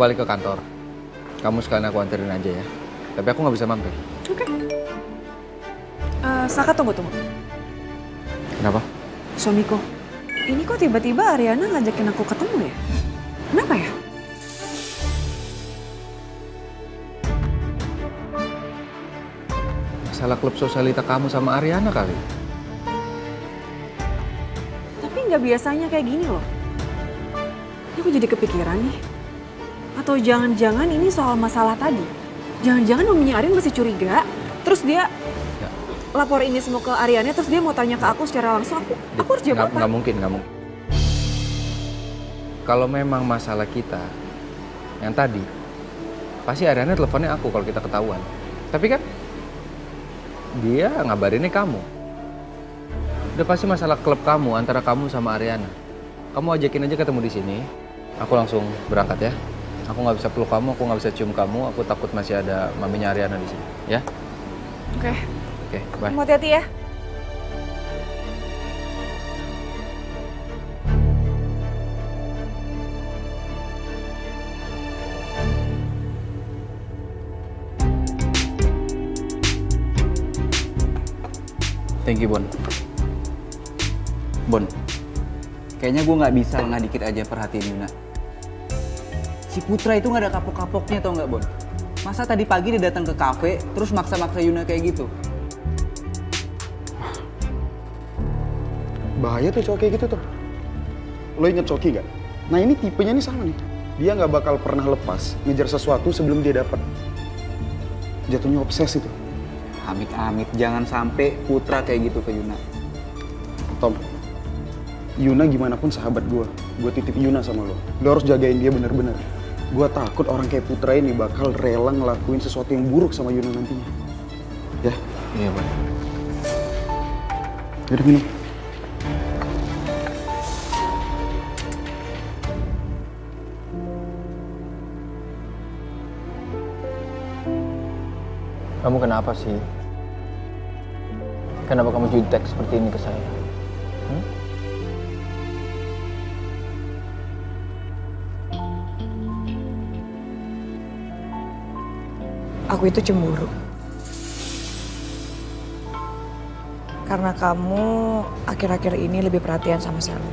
balik ke kantor. Kamu sekalian aku anterin aja ya. Tapi aku nggak bisa mampir. Oke. Saka tunggu. Kenapa? Suamiku, ini kok tiba-tiba Ariana ngajakin aku ketemu ya? Kenapa ya? Masalah klub sosialita kamu sama Ariana kali. Tapi nggak biasanya kayak gini loh. Ini aku jadi kepikiran nih. Atau jangan-jangan ini soal masalah tadi. Jangan-jangan maminya Arian masih curiga. Terus dia lapor ini semua ke Ariana, terus dia mau tanya ke aku secara langsung. Aku harus jawab apa? Nggak mungkin. Kalau memang masalah kita yang tadi, pasti Ariana teleponnya aku kalau kita ketahuan. Tapi kan dia ngabarinnya kamu. Udah pasti masalah klub kamu, antara kamu sama Ariana. Kamu ajakin aja ketemu di sini. Aku langsung berangkat ya. Aku nggak bisa peluk kamu, aku nggak bisa cium kamu. Aku takut masih ada maminya Ariana di sini. Ya? Oke. Oke, bye. Kamu hati-hati ya. Thank you, Bon. Bon, kayaknya gue nggak bisa lengah dikit aja perhatiin Yuna. Si Putra itu nggak ada kapok-kapoknya tau nggak, Bon? Masa tadi pagi dia datang ke kafe, terus maksa-maksa Yuna kayak gitu? Bahaya tuh cowok kayak gitu tuh. Lo inget Coki gak? Nah ini tipenya nih sama nih. Dia nggak bakal pernah lepas ngejar sesuatu sebelum dia dapat. Jatuhnya obses itu. Amit-amit, jangan sampai Putra kayak gitu ke Yuna. Tom, Yuna gimana pun sahabat gue. Gue titip Yuna sama lo. Lo harus jagain dia bener-bener. Gue takut orang kayak Putra ini bakal rela ngelakuin sesuatu yang buruk sama Yuna nantinya. Ya? Iya, Bon. Yaudah minum. Kamu kenapa sih? Kenapa kamu jutek seperti ini ke saya? Aku itu cemburu. Karena kamu akhir-akhir ini lebih perhatian sama Sally.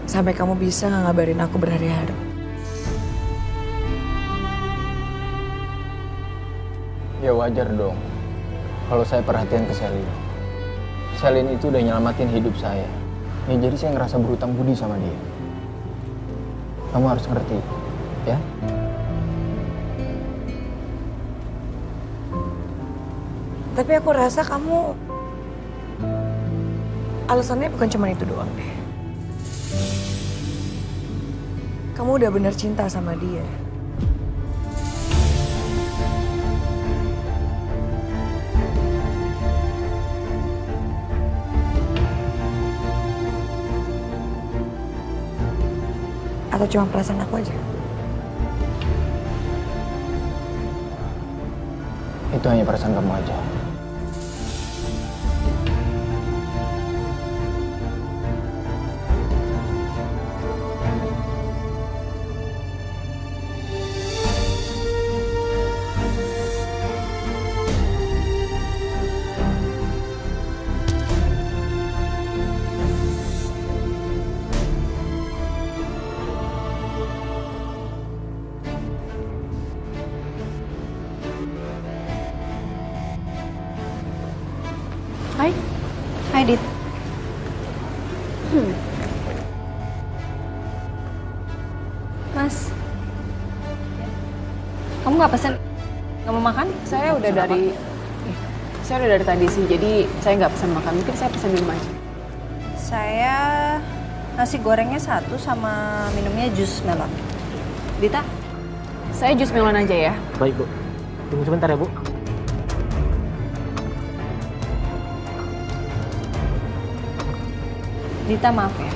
Sampai kamu bisa ngabarin aku berhari-hari. Ya wajar dong, kalau saya perhatian ke Selin. Selin itu udah nyelamatin hidup saya. Ya jadi saya ngerasa berhutang budi sama dia. Kamu harus ngerti, ya? Tapi aku rasa kamu alasannya bukan cuma itu doang deh. Kamu udah bener cinta sama dia. Atau cuma perasaan aku aja? Itu hanya perasaan kamu aja. Hai Dit. Mas, kamu nggak pesen? Nggak mau makan? Saya udah dari tadi sih, jadi saya nggak pesan makan. Mungkin saya pesan minum aja. Saya nasi gorengnya satu sama minumnya jus melon. Dita, saya jus melon aja ya. Baik, Bu. Tunggu sebentar ya, Bu. Dita, maaf ya.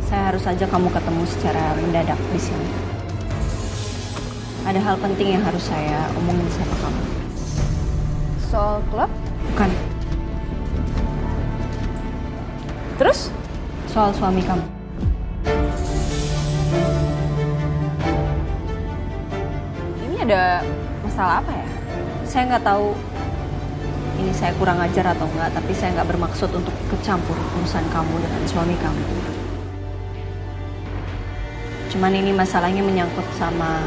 Saya harus ajak kamu ketemu secara mendadak di sini. Ada hal penting yang harus saya omongin sama kamu. Soal klub? Bukan. Terus? Soal suami kamu. ada masalah apa ya? Saya nggak tahu ini saya kurang ajar atau enggak, tapi saya nggak bermaksud untuk ikut campur urusan kamu dengan suami kamu. Cuman ini masalahnya menyangkut sama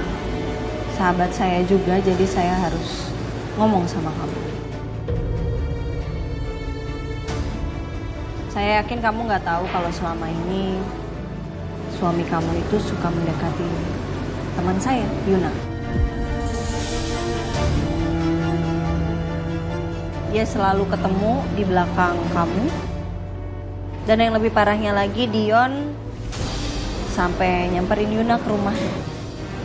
sahabat saya juga, jadi saya harus ngomong sama kamu. Saya yakin kamu nggak tahu kalau selama ini suami kamu itu suka mendekati teman saya, Yuna. Dia selalu ketemu di belakang kamu. Dan yang lebih parahnya lagi, Dion sampai nyamperin Yuna ke rumahnya.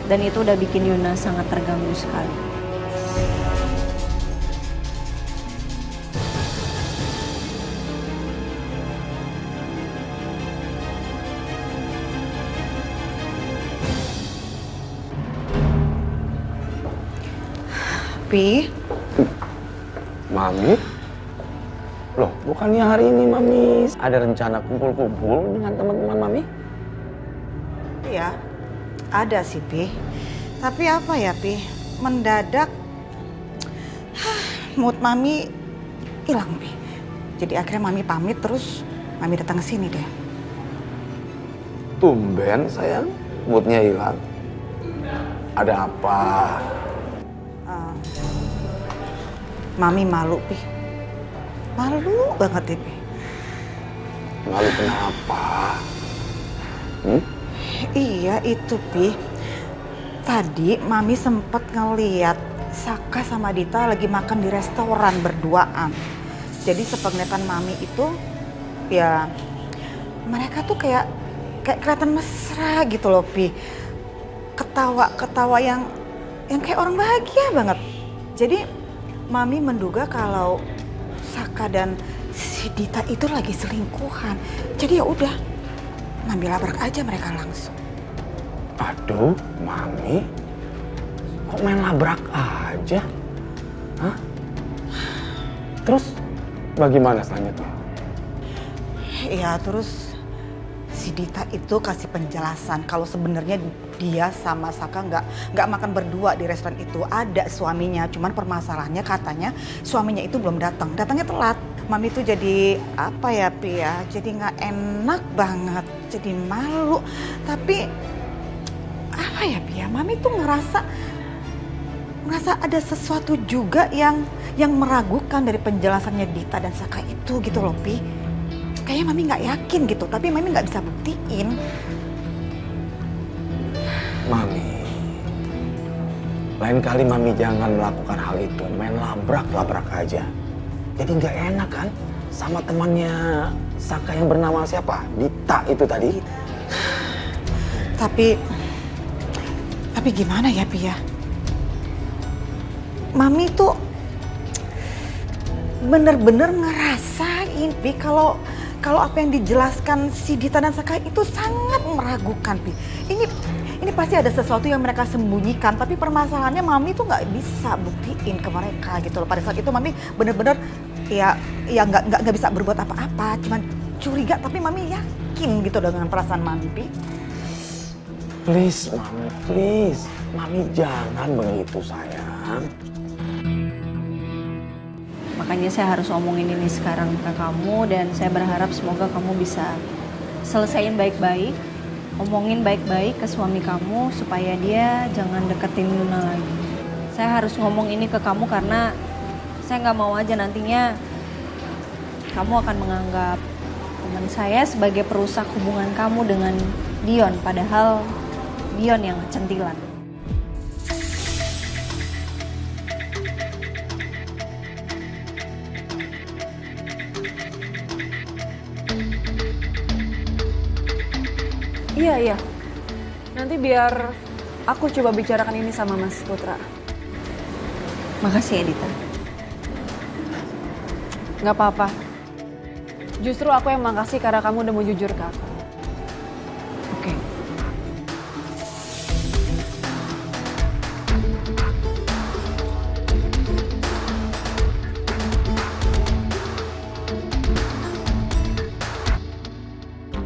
Dan itu udah bikin Yuna sangat terganggu sekali. Pi, Mami? Loh, bukannya hari ini Mami ada rencana kumpul-kumpul dengan teman-teman Mami? Iya, ada sih, Pi. Tapi apa ya, Pi? Mendadak, mood Mami hilang, Pi. Jadi akhirnya Mami pamit, terus Mami datang ke sini deh. Tumben sayang, moodnya hilang. Ada apa? Mami malu, Pi. Malu banget ya, Pi. Malu kenapa? Iya, itu, Pi. Tadi Mami sempet ngeliat Saka sama Dita lagi makan di restoran berduaan. Jadi sepenglihatan Mami itu, ya mereka tuh kayak kelihatan mesra gitu loh, Pi. Ketawa yang kayak orang bahagia banget. Jadi Mami menduga kalau Saka dan si Dita itu lagi selingkuhan. Jadi ya udah, Mami labrak aja mereka langsung. Aduh, Mami. Kok main labrak aja? Hah? Terus bagaimana selanjutnya? Ya terus si Dita itu kasih penjelasan kalau sebenarnya dia sama Saka nggak makan berdua di restoran itu. Ada suaminya, cuman permasalahannya katanya suaminya itu belum datang. Datangnya telat. Mami tuh jadi apa ya, Pi ya? Jadi nggak enak banget, jadi malu. Tapi apa ya, Pi ya? Mami tuh ngerasa ada sesuatu juga yang meragukan dari penjelasannya Dita dan Saka itu gitu loh, Pi. Kayaknya Mami nggak yakin gitu, tapi Mami nggak bisa buktiin. Mami, lain kali Mami jangan melakukan hal itu, main labrak aja. Jadi nggak enak kan sama temannya Saka yang bernama siapa? Dita itu tadi. Tapi gimana ya, Pi ya? Mami tuh bener-bener ngerasain, Pi, kalau apa yang dijelaskan si Dita dan Saka itu sangat meragukan, Pi. Ini pasti ada sesuatu yang mereka sembunyikan, tapi permasalahannya Mami tuh nggak bisa buktiin ke mereka gitu loh. Pada saat itu Mami bener-bener ya nggak bisa berbuat apa-apa, cuman curiga, tapi Mami yakin gitu dengan perasaan Mami, Pi. Please, Mami, please. Mami jangan begitu, sayang. Makanya saya harus omongin ini sekarang ke kamu, dan saya berharap semoga kamu bisa selesaiin baik-baik, omongin baik-baik ke suami kamu supaya dia jangan deketin Yuna lagi. Saya harus ngomong ini ke kamu karena saya nggak mau aja nantinya kamu akan menganggap teman saya sebagai perusak hubungan kamu dengan Dion, padahal Dion yang centilan. Iya. Nanti biar aku coba bicarakan ini sama Mas Putra. Makasih ya, Dita. Gak apa-apa. Justru aku yang makasih karena kamu udah mau jujur ke aku. Oke.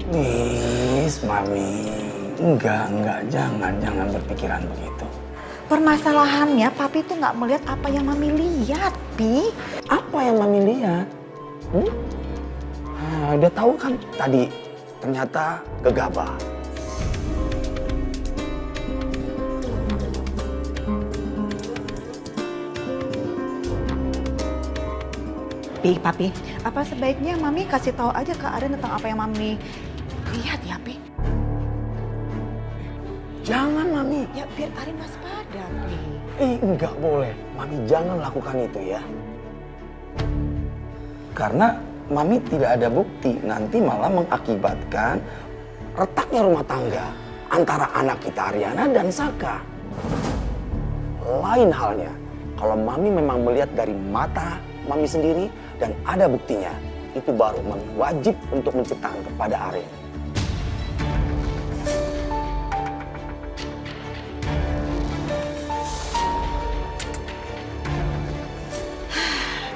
Please, Mami. Enggak, jangan berpikiran begitu. Permasalahannya papi tuh nggak melihat apa yang mami lihat, Pi. Apa yang Mami lihat? Dia tahu kan tadi ternyata gegabah. Pi, papi, apa sebaiknya mami kasih tahu aja ke Arin tentang apa yang mami lihat ya, Pi? Jangan, Mami. Ya biar Arin waspada, Pi. Enggak boleh. Mami jangan lakukan itu ya. Karena Mami tidak ada bukti, nanti malah mengakibatkan retaknya rumah tangga antara anak kita Ariana dan Saka. Lain halnya, kalau Mami memang melihat dari mata Mami sendiri dan ada buktinya, itu baru Mami wajib untuk menceritakan kepada Arin.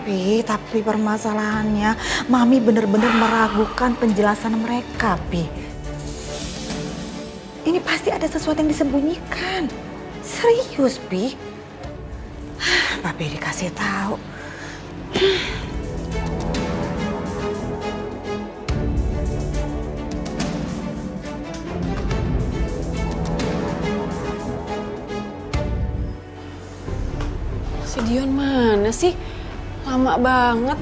Pi, tapi permasalahannya mami bener-bener meragukan penjelasan mereka, Pi. Ini pasti ada sesuatu yang disembunyikan. Serius, Pi. Papi dikasih tahu. Si Dion mana sih? Lama banget.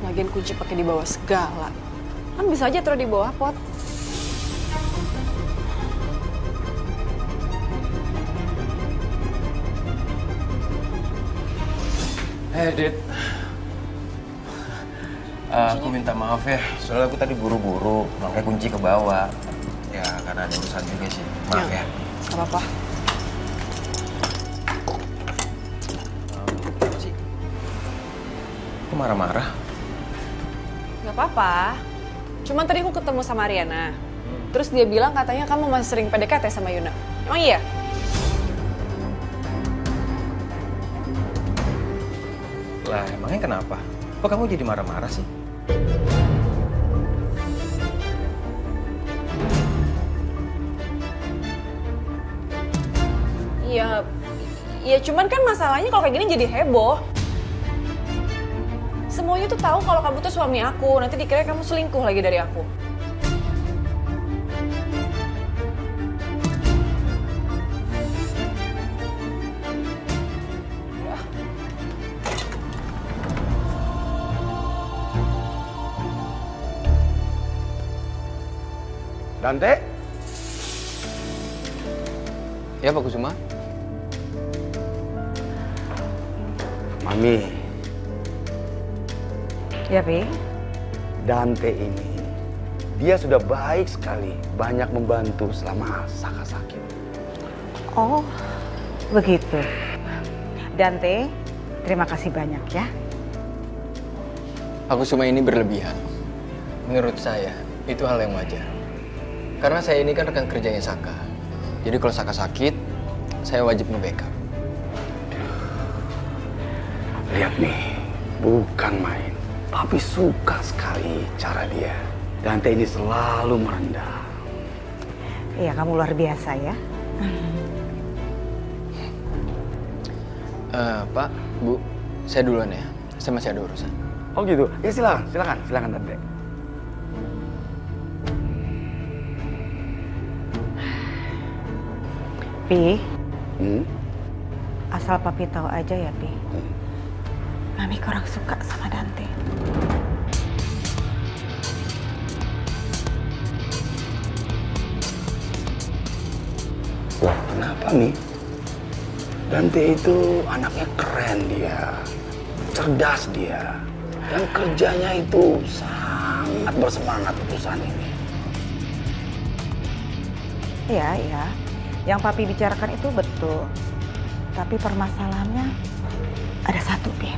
Lagian kunci pakai di bawah segala. Kan bisa aja taruh di bawah pot. Dit. Aku minta maaf ya, soalnya aku tadi buru-buru, makanya kunci ke bawah. Ya, karena ada urusan juga sih. Maaf ya. Gak apa-apa. Apa sih? Kok marah-marah? Gak apa-apa. Cuman tadi aku ketemu sama Ariana. Terus dia bilang katanya kamu masih sering PDKT sama Yuna. Emang iya? Lah, emangnya kenapa? Kok kamu jadi marah-marah sih? Iya cuman kan masalahnya kalau kayak gini jadi heboh. Semuanya tuh tahu kalau kamu tuh suami aku. Nanti dikira kamu selingkuh lagi dari aku. Dante? Ya, Pak Kusuma. Mami, Ya, Pi. Dante ini, dia sudah baik sekali, banyak membantu selama Saka sakit. Oh, begitu. Dante, terima kasih banyak ya. Pak Kusuma ini berlebihan. Menurut saya, itu hal yang wajar. Karena saya ini kan rekan kerjanya Saka. Jadi kalau Saka sakit, saya wajib nge-backup. Lihat nih, bukan main. Papi suka sekali cara dia. Dante ini selalu merendah. Iya, kamu luar biasa ya. Pak, Bu, saya duluan ya. Saya masih ada urusan. Oh gitu? Ya silakan Dante. Pi, Hmm? asal papi tahu aja ya, Pi. Mami kurang suka sama Dante. Wah, kenapa nih? Dante itu anaknya keren dia, cerdas dia, dan kerjanya itu sangat bersemangat perusahaan ini. Iya. Yang papi bicarakan itu betul. Tapi permasalahannya ada satu, Pi.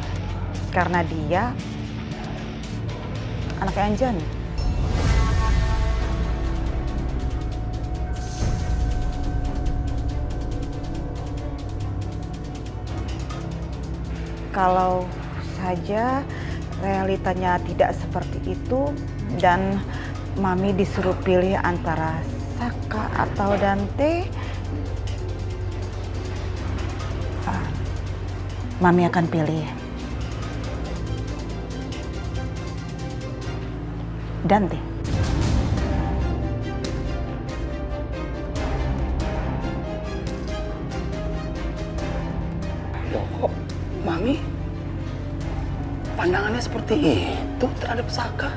Karena dia anaknya Anjani. Kalau saja realitanya tidak seperti itu dan Mami disuruh pilih antara Saka atau Dante, Mami akan pilih Dante. Loh kok Mami pandangannya seperti itu terhadap Saka?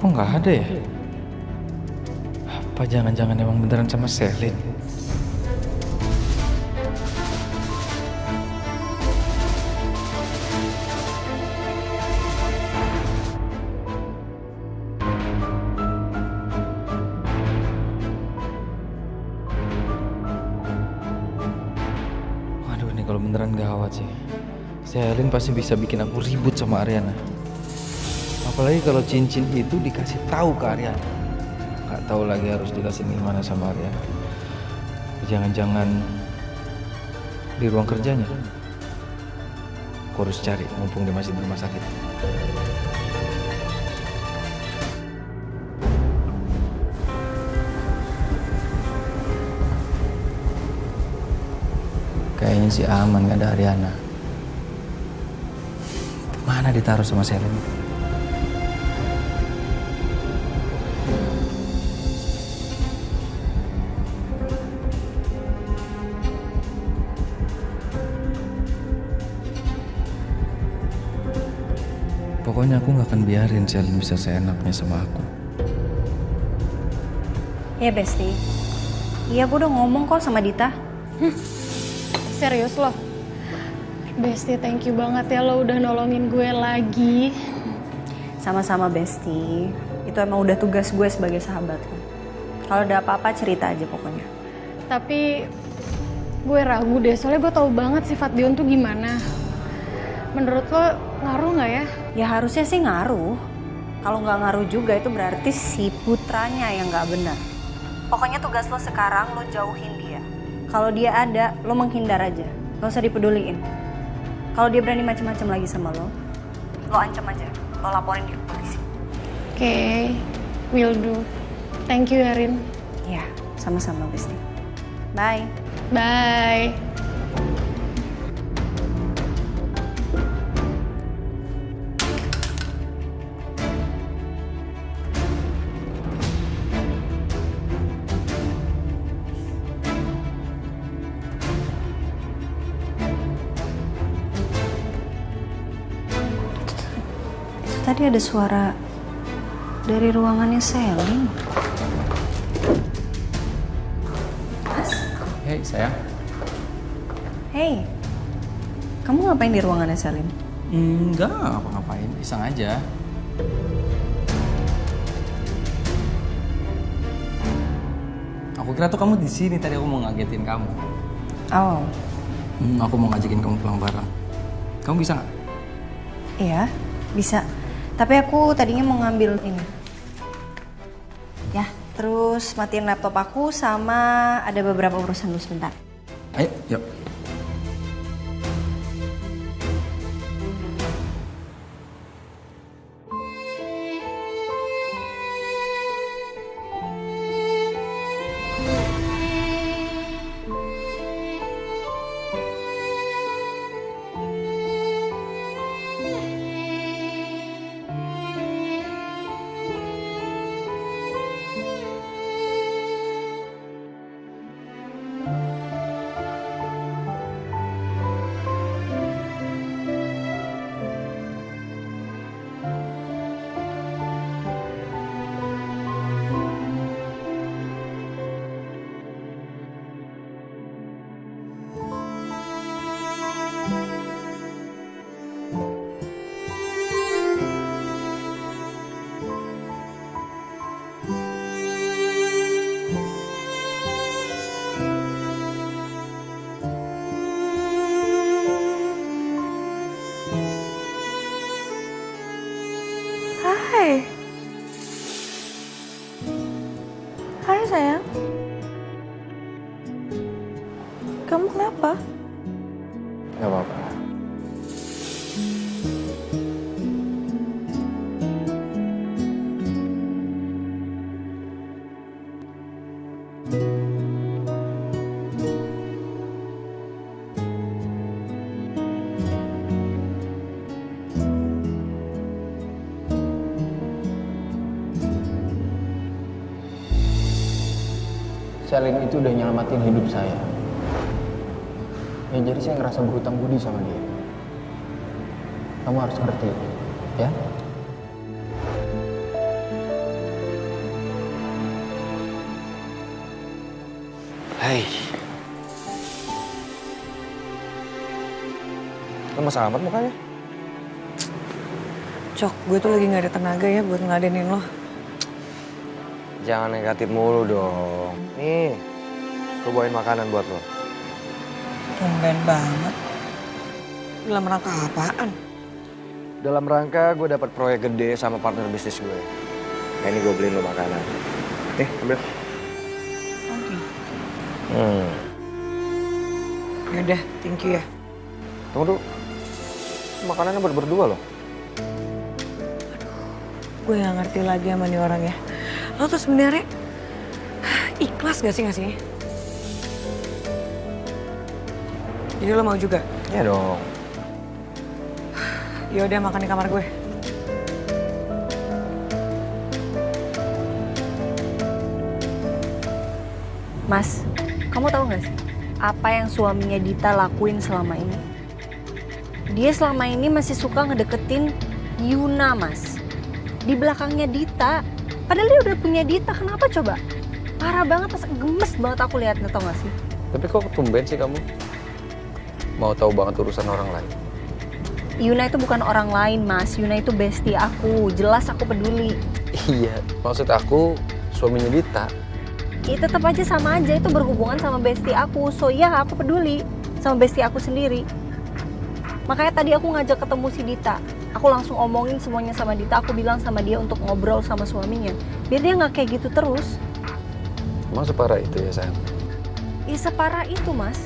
Kok nggak ada ya? Apa jangan-jangan emang beneran sama Selin? Waduh, ini kalau beneran gawat sih. Selin pasti bisa bikin aku ribut sama Ariana. Apalagi kalau cincin itu dikasih tahu ke Ariana. Gak tahu lagi harus dikasih gimana sama Ariana. Jangan-jangan di ruang kerjanya. Aku harus cari mumpung dia masih di rumah sakit. Kayaknya sih aman, gak ada Ariana. Mana ditaruh sama Selin? Pokoknya aku gak akan biarin Selin bisa seenaknya sama aku. Ya Besti, iya gue udah ngomong kok sama Dita. Serius loh? Besti, thank you banget ya lo udah nolongin gue lagi. Sama-sama Besti, itu emang udah tugas gue sebagai sahabat lo. Kalau ada apa-apa cerita aja pokoknya. Tapi gue ragu deh, soalnya gue tahu banget sifat Dion tuh gimana. Menurut lo ngaruh nggak ya? Ya harusnya sih ngaruh. Kalau nggak ngaruh juga itu berarti si putranya yang nggak benar. Pokoknya tugas lo sekarang lo jauhin dia. Kalau dia ada, lo menghindar aja. Gak usah dipeduliin. Kalau dia berani macam-macam lagi sama lo ancam aja. Lo laporin dia ke polisi. Oke, will do. Thank you Erin. Ya, sama-sama Besti. Bye. Bye. Tadi ada suara dari ruangannya Selin. Hei sayang. Hey, kamu ngapain di ruangannya Selin? Enggak ngapa-ngapain, iseng aja. Aku kira tuh kamu di sini, tadi aku mau ngagetin kamu. Oh, Aku mau ngajakin kamu pulang bareng. Kamu bisa nggak? iya, bisa. Tapi aku tadinya mau ngambil ini. Ya, terus matiin laptop aku sama ada beberapa urusan dulu sebentar. Ayo, yuk. Hai. Hai sayang. kamu kenapa? Gak apa-apa. Selin itu udah nyelamatin hidup saya. Ya jadi saya ngerasa berhutang budi sama dia. Kamu harus ngerti, ya? Hai. Lemes amat mukanya. Cok, gue tuh lagi gak ada tenaga ya buat ngeladenin lo. Jangan negatif mulu dong. Nih, gue bawain makanan buat lo. Tumben banget. Dalam rangka apaan? Dalam rangka gue dapat proyek gede sama partner bisnis gue. Nah ini gue beliin lo makanan. Nih, ambil. Oke. Yaudah, thank you ya. Tunggu dulu. Makanannya buat berdua loh. Gue gak ngerti lagi sama nih orang ya. Lo tuh sebenarnya ikhlas gak sih ngasihnya? Jadi lo mau juga? Iya dong. Yaudah makan di kamar gue. Mas, kamu tahu nggak sih apa yang suaminya Dita lakuin selama ini? Dia selama ini masih suka ngedeketin Yuna, Mas. Di belakangnya Dita. Padahal dia udah punya Dita, kenapa coba? Parah banget, pas gemes banget aku liatnya, tau gak sih? Tapi kok tumben sih kamu? Mau tahu banget urusan orang lain? Yuna itu bukan orang lain, Mas. Yuna itu bestie aku. Jelas aku peduli. Iya, maksud aku suaminya Dita. Ya tetap aja sama aja, itu berhubungan sama bestie aku. So ya aku peduli sama bestie aku sendiri. Makanya tadi aku ngajak ketemu si Dita. Aku langsung omongin semuanya sama Dita. Aku bilang sama dia untuk ngobrol sama suaminya. Biar dia gak kayak gitu terus. Emang separah itu ya sayang? Ya separah itu, Mas.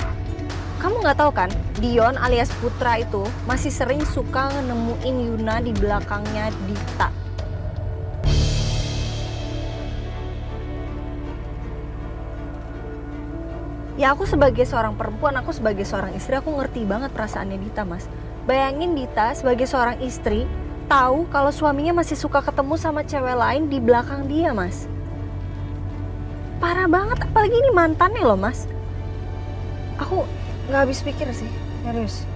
Kamu gak tahu kan, Dion alias Putra itu masih sering suka nemuin Yuna di belakangnya Dita. Ya aku sebagai seorang perempuan, aku sebagai seorang istri, aku ngerti banget perasaannya Dita, Mas. Bayangin Dita sebagai seorang istri, tahu kalau suaminya masih suka ketemu sama cewek lain di belakang dia, Mas. Parah banget, apalagi ini mantannya loh, Mas. Aku gak habis pikir sih, serius.